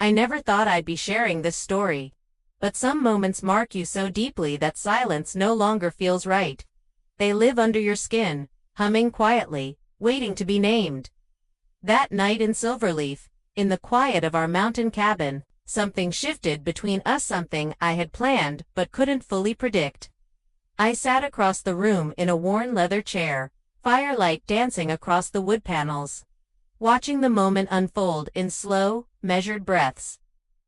I never thought I'd be sharing this story. But some moments mark you so deeply that silence no longer feels right. They live under your skin, humming quietly, waiting to be named. That night in Silverleaf, in the quiet of our mountain cabin, something shifted between us, something I had planned but couldn't fully predict. I sat across the room in a worn leather chair, firelight dancing across the wood panels, watching the moment unfold in slow, measured breaths.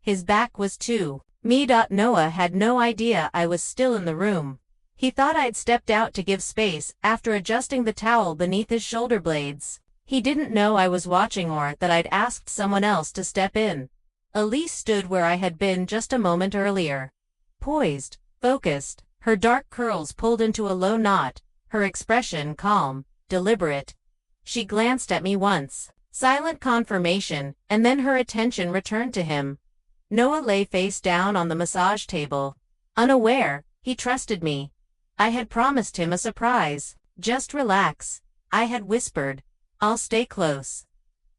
His back was to me. Noah had no idea I was still in the room. He thought I'd stepped out to give space after adjusting the towel beneath his shoulder blades. He didn't know I was watching or that I'd asked someone else to step in. Elise stood where I had been just a moment earlier. Poised, focused, her dark curls pulled into a low knot, her expression calm, deliberate. She glanced at me once, silent confirmation, and then her attention returned to him. Noah lay face down on the massage table. Unaware, he trusted me. I had promised him a surprise. Just relax, I had whispered. I'll stay close.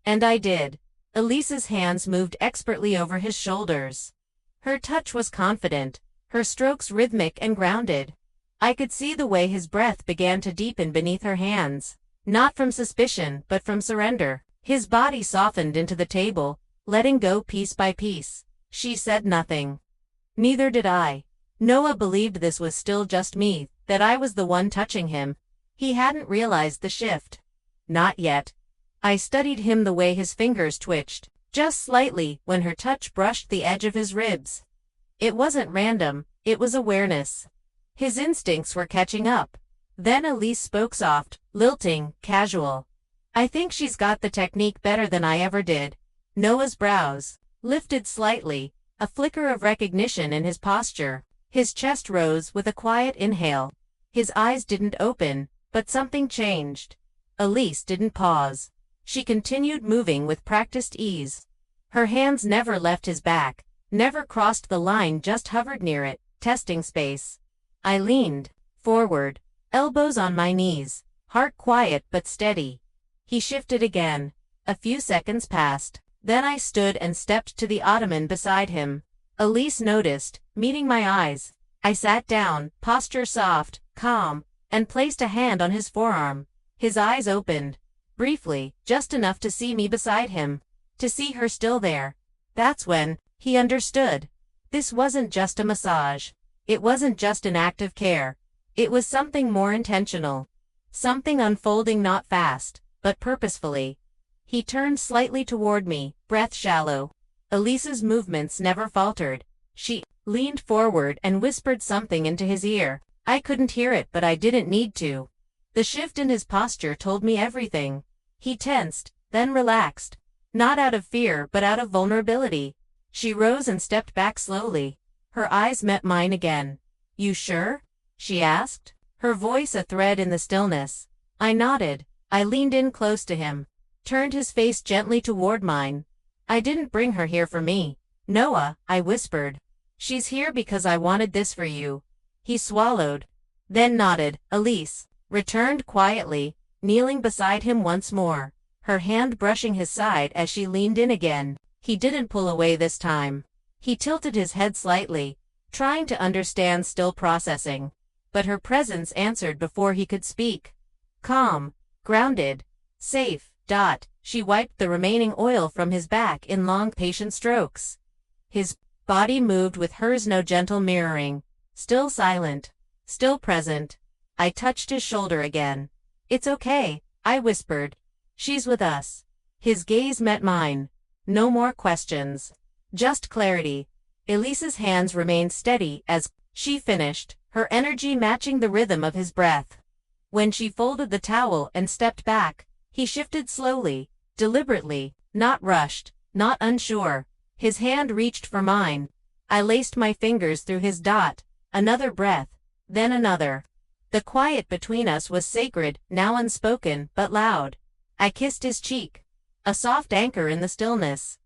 And I did. Elise's hands moved expertly over his shoulders. Her touch was confident, her strokes rhythmic and grounded. I could see the way his breath began to deepen beneath her hands, not from suspicion but from surrender. His body softened into the table, letting go piece by piece. She said nothing. Neither did I. Noah believed this was still just me, that I was the one touching him. He hadn't realized the shift. Not yet. I studied him, the way his fingers twitched, just slightly, when her touch brushed the edge of his ribs. It wasn't random, it was awareness. His instincts were catching up. Then Elise spoke, soft, lilting, casual. I think she's got the technique better than I ever did. Noah's brows lifted slightly, a flicker of recognition in his posture. His chest rose with a quiet inhale. His eyes didn't open, but something changed. Elise didn't pause. She continued moving with practiced ease. Her hands never left his back, never crossed the line, just hovered near it, testing space. I leaned forward, elbows on my knees, heart quiet but steady. He shifted again. A few seconds passed. Then I stood and stepped to the ottoman beside him. Elise noticed, meeting my eyes. I sat down, posture soft, calm, and placed a hand on his forearm. His eyes opened. Briefly, just enough to see me beside him. To see her still there. That's when he understood. This wasn't just a massage. It wasn't just an act of care. It was something more intentional. Something unfolding not fast, but purposefully. He turned slightly toward me, breath shallow. Elise's movements never faltered. She leaned forward and whispered something into his ear. I couldn't hear it, but I didn't need to. The shift in his posture told me everything. He tensed, then relaxed. Not out of fear, but out of vulnerability. She rose and stepped back slowly. Her eyes met mine again. You sure? She asked, her voice a thread in the stillness. I nodded. I leaned in close to him, turned his face gently toward mine. I didn't bring her here for me, Noah, I whispered. She's here because I wanted this for you. He swallowed, then nodded. Elise returned quietly, kneeling beside him once more, her hand brushing his side as she leaned in again. He didn't pull away this time. He tilted his head slightly, trying to understand, still processing. But her presence answered before he could speak. Calm, grounded, safe. She wiped the remaining oil from his back in long, patient strokes. His body moved with hers, no gentle mirroring. Still silent, still present. I touched his shoulder again. It's okay, I whispered. She's with us. His gaze met mine. No more questions. Just clarity. Elise's hands remained steady as she finished, her energy matching the rhythm of his breath. When she folded the towel and stepped back, he shifted slowly, deliberately, not rushed, not unsure. His hand reached for mine. I laced my fingers through his. Another breath, then another. The quiet between us was sacred, now unspoken, but loud. I kissed his cheek, a soft anchor in the stillness.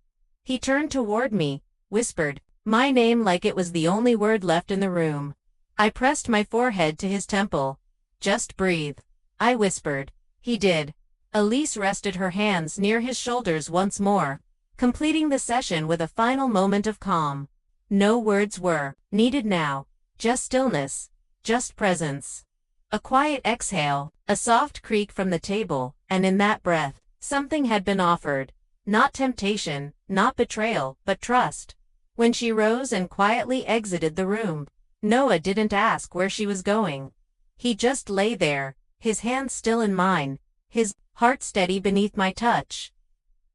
He turned toward me, whispered my name like it was the only word left in the room. I pressed my forehead to his temple. Just breathe, I whispered. He did. Elise rested her hands near his shoulders once more. completing the session with a final moment of calm. No words were needed now, just stillness, just presence. A quiet exhale, a soft creak from the table, and in that breath, something had been offered. Not temptation, not betrayal, but trust. When she rose and quietly exited the room, Noah didn't ask where she was going. He just lay there, his hand still in mine, his heart steady beneath my touch.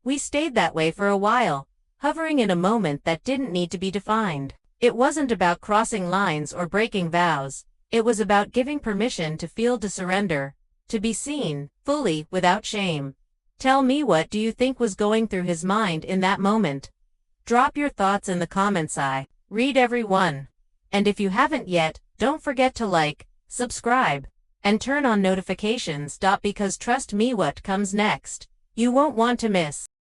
We stayed that way for a while, hovering in a moment that didn't need to be defined. It wasn't about crossing lines or breaking vows. It was about giving permission to feel, to surrender, to be seen, fully, without shame. Tell me, what do you think was going through his mind in that moment? Drop your thoughts in the comments. I read every one. And if you haven't yet, don't forget to like, subscribe, and turn on notifications. Because trust me, what comes next, you won't want to miss.